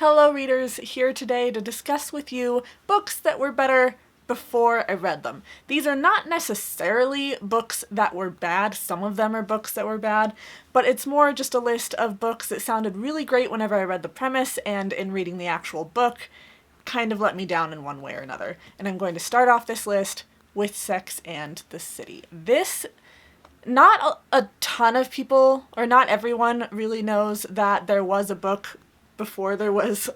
Hello readers, here today to discuss with you books that were better before I read them. These are not necessarily books that were bad, some of them are books that were bad, but it's more just a list of books that sounded really great whenever I read the premise, and in reading the actual book, kind of let me down in one way or another. And I'm going to start off this list with Sex and the City. Not a ton of people, or not everyone, really knows that there was a book before there was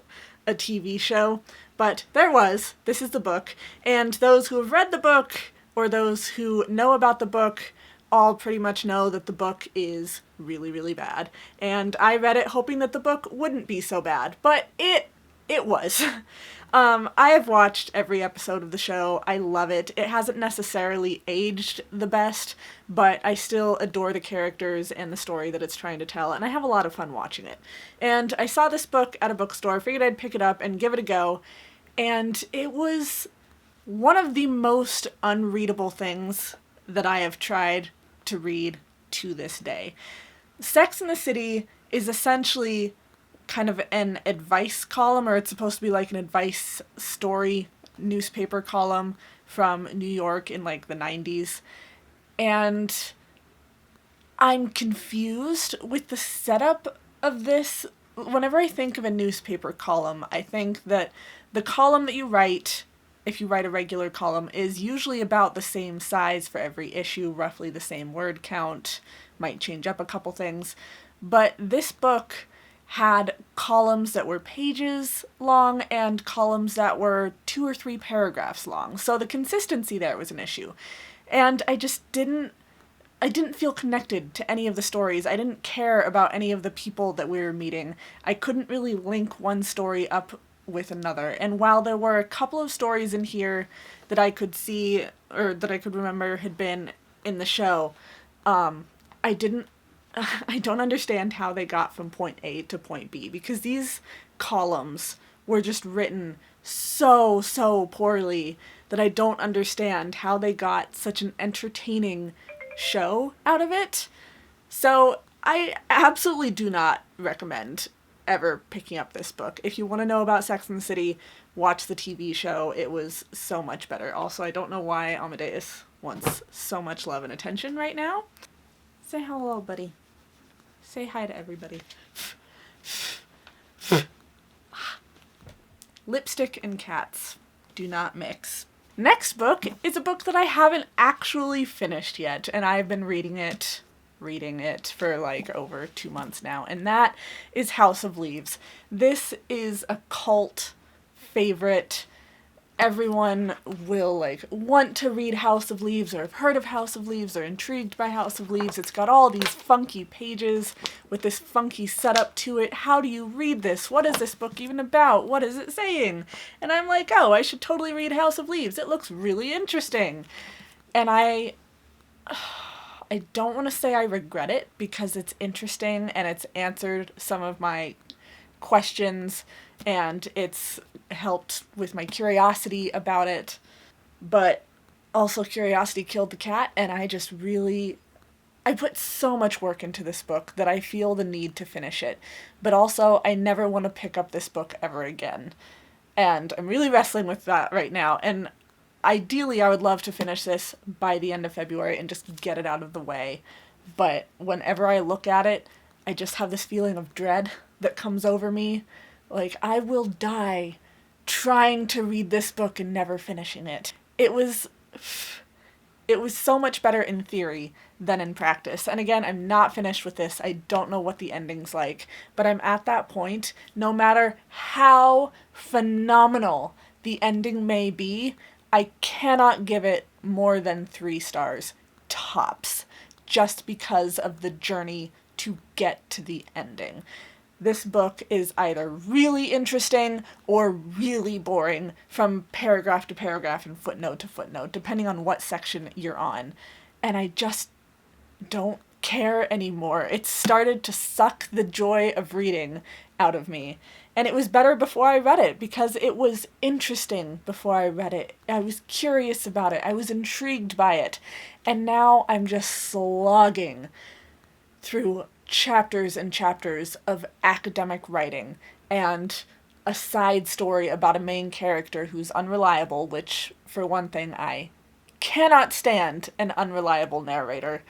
a TV show, but there was. This is the book, and those who have read the book, or those who know about the book, all pretty much know that the book is really, really bad. And I read it hoping that the book wouldn't be so bad, but it was. I have watched every episode of the show. I love it. It hasn't necessarily aged the best, but I still adore the characters and the story that it's trying to tell, and I have a lot of fun watching it. And I saw this book at a bookstore, figured I'd pick it up and give it a go, and it was one of the most unreadable things that I have tried to read to this day. Sex and the City is essentially kind of an advice column, or it's supposed to be like an advice story newspaper column from New York in like the 90s. And I'm confused with the setup of this. Whenever I think of a newspaper column, I think that the column that you write, if you write a regular column, is usually about the same size for every issue, roughly the same word count, might change up a couple things. But this book had columns that were pages long and columns that were 2 or 3 paragraphs long. So the consistency there was an issue. And I didn't feel connected to any of the stories. I didn't care about any of the people that we were meeting. I couldn't really link one story up with another. And while there were a couple of stories in here that I could see, or that I could remember had been in the show, I don't understand how they got from point A to point B, because these columns were just written so poorly that I don't understand how they got such an entertaining show out of it. So I absolutely do not recommend ever picking up this book. If you want to know about Sex and the City, watch the TV show. It was so much better. Also, I don't know why Amadeus wants so much love and attention right now. Say hello, buddy. Say hi to everybody. Lipstick and cats do not mix. Next book is a book that I haven't actually finished yet, and I've been reading it for like over 2 months now, and that is House of Leaves. This is a cult favorite. Everyone will want to read House of Leaves, or have heard of House of Leaves, or intrigued by House of Leaves. It's got all these funky pages with this funky setup to it. How do you read this? What is this book even about? What is it saying? And I'm like, oh, I should totally read House of Leaves. It looks really interesting. And I don't want to say I regret it, because it's interesting and it's answered some of my questions and it's helped with my curiosity about it, but also curiosity killed the cat, and I put so much work into this book that I feel the need to finish it, but also I never want to pick up this book ever again, and I'm really wrestling with that right now. And ideally I would love to finish this by the end of February and just get it out of the way, but whenever I look at it, I just have this feeling of dread that comes over me. Like, I will die trying to read this book and never finishing it. It was so much better in theory than in practice. And again, I'm not finished with this. I don't know what the ending's like, but I'm at that point. No matter how phenomenal the ending may be, I cannot give it more than 3 stars, tops, just because of the journey to get to the ending. This book is either really interesting or really boring from paragraph to paragraph and footnote to footnote, depending on what section you're on. And I just don't care anymore. It started to suck the joy of reading out of me. And it was better before I read it, because it was interesting before I read it. I was curious about it. I was intrigued by it. And now I'm just slogging through chapters and chapters of academic writing, and a side story about a main character who's unreliable, which, for one thing, I cannot stand an unreliable narrator.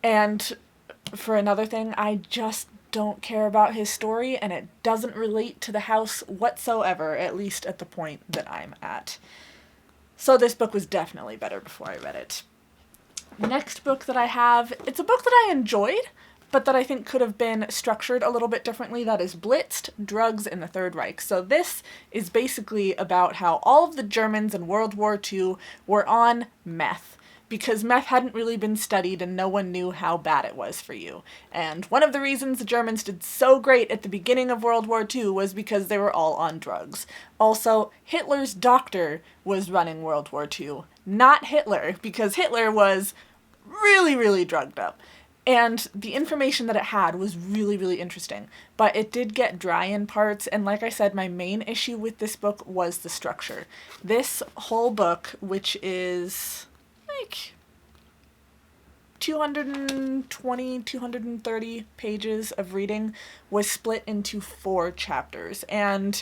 And for another thing, I just don't care about his story, and it doesn't relate to the house whatsoever, at least at the point that I'm at. So this book was definitely better before I read it. Next book that I have, it's a book that I enjoyed, but that I think could have been structured a little bit differently. That is Blitzed Drugs in the Third Reich. So this is basically about how all of the Germans in World War II were on meth, because meth hadn't really been studied and no one knew how bad it was for you. And one of the reasons the Germans did so great at the beginning of World War II was because they were all on drugs. Also, Hitler's doctor was running World War II, not Hitler, because Hitler was really, really drugged up. And the information that it had was really, really interesting. But it did get dry in parts, and like I said, my main issue with this book was the structure. This whole book, which is like 220, 230 pages of reading, was split into 4 chapters. And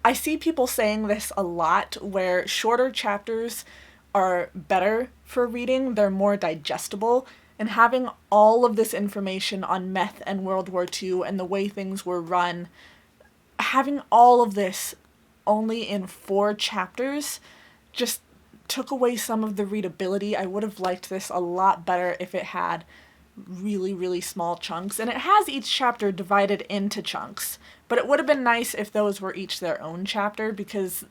I see people saying this a lot, where shorter chapters are better for reading, they're more digestible, and having all of this information on meth and World War II and the way things were run, having all of this only in 4 chapters just took away some of the readability. I would have liked this a lot better if it had really, really small chunks. And it has each chapter divided into chunks, but it would have been nice if those were each their own chapter, because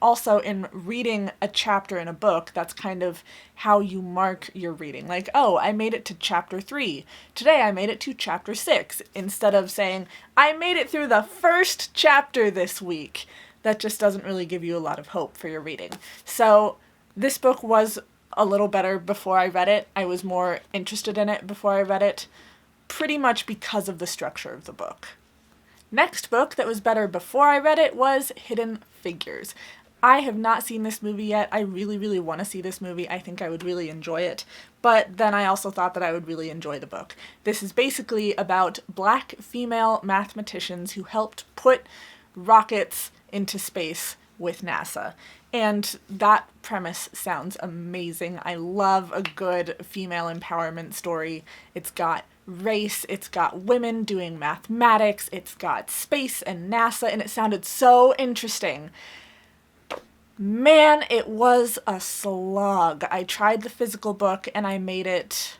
also in reading a chapter in a book, that's kind of how you mark your reading. Like, oh, I made it to chapter 3. Today I made it to chapter 6, instead of saying, I made it through the first chapter this week. That just doesn't really give you a lot of hope for your reading. So this book was a little better before I read it. I was more interested in it before I read it, pretty much because of the structure of the book. Next book that was better before I read it was Hidden Figures. I have not seen this movie yet. I really, really want to see this movie. I think I would really enjoy it. But then I also thought that I would really enjoy the book. This is basically about Black female mathematicians who helped put rockets into space with NASA. And that premise sounds amazing. I love a good female empowerment story. It's got race, it's got women doing mathematics, it's got space and NASA, and it sounded so interesting. Man, it was a slog. I tried the physical book and I made it,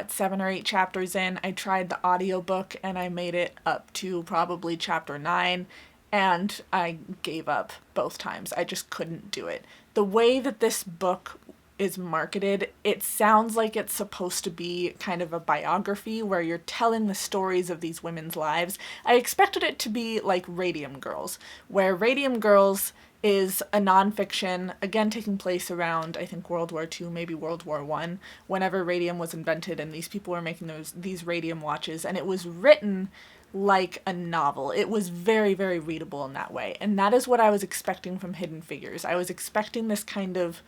7 or 8 chapters in. I tried the audiobook and I made it up to probably chapter 9, and I gave up both times. I just couldn't do it. The way that this book is marketed, it sounds like it's supposed to be kind of a biography where you're telling the stories of these women's lives. I expected it to be like Radium Girls, where Radium Girls is a nonfiction, again taking place around, I think, World War II, maybe World War I, whenever radium was invented and these people were making these radium watches, and it was written like a novel. It was very, very readable in that way, and that is what I was expecting from Hidden Figures. I was expecting this kind of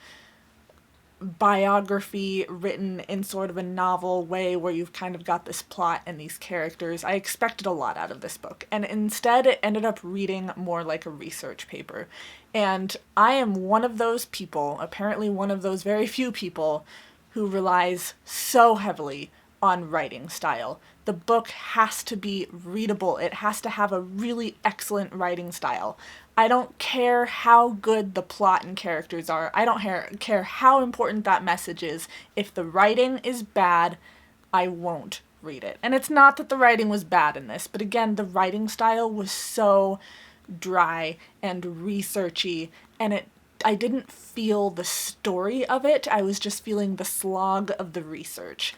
biography written in sort of a novel way where you've kind of got this plot and these characters. I expected a lot out of this book, and instead it ended up reading more like a research paper. And I am one of those people, apparently one of those very few people, who relies so heavily on writing style. The book has to be readable. It has to have a really excellent writing style. I don't care how good the plot and characters are. I don't care how important that message is. If the writing is bad, I won't read it. And it's not that the writing was bad in this, but again, the writing style was so dry and researchy, and I didn't feel the story of it. I was just feeling the slog of the research.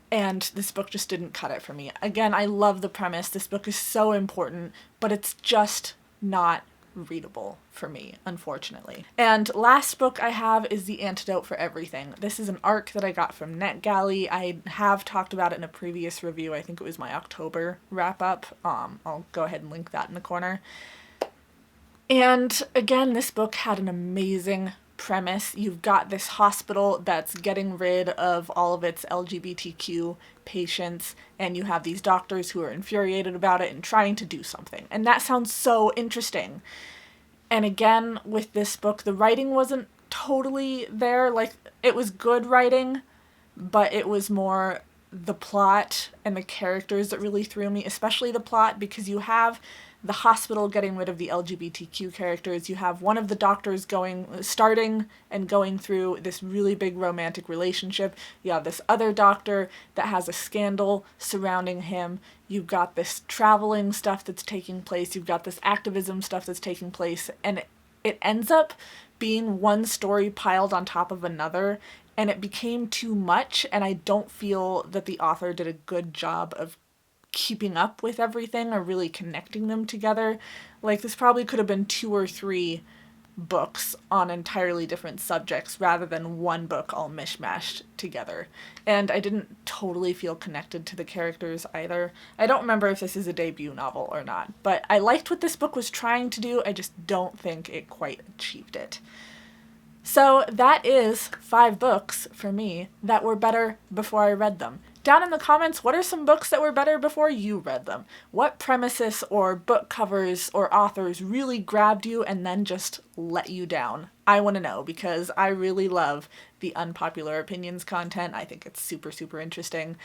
And this book just didn't cut it for me. Again, I love the premise. This book is so important, but it's just not readable for me, unfortunately. And last book I have is The Antidote for Everything. This is an ARC that I got from NetGalley. I have talked about it in a previous review. I think it was my October wrap-up. I'll go ahead and link that in the corner. And again, this book had an amazing premise. You've got this hospital that's getting rid of all of its LGBTQ patients, and you have these doctors who are infuriated about it and trying to do something. And that sounds so interesting. And again, with this book, the writing wasn't totally there. Like, it was good writing, but it was more the plot and the characters that really threw me, especially the plot, because you have the hospital getting rid of the LGBTQ characters. You have one of the doctors starting and going through this really big romantic relationship. You have this other doctor that has a scandal surrounding him. You've got this traveling stuff that's taking place. You've got this activism stuff that's taking place. And it ends up being one story piled on top of another. And it became too much. And I don't feel that the author did a good job of keeping up with everything or really connecting them together. Like, this probably could have been 2 or 3 books on entirely different subjects rather than one book all mishmashed together. And I didn't totally feel connected to the characters either. I don't remember if this is a debut novel or not, but I liked what this book was trying to do. I just don't think it quite achieved it. So that is 5 books for me that were better before I read them. Down in the comments, what are some books that were better before you read them? What premises or book covers or authors really grabbed you and then just let you down? I want to know, because I really love the unpopular opinions content. I think it's super, super interesting.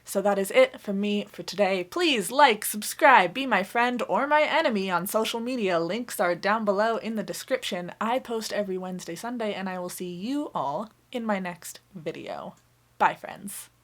So that is it from me for today. Please like, subscribe, be my friend or my enemy on social media. Links are down below in the description. I post every Wednesday, Sunday, and I will see you all in my next video. Bye, friends.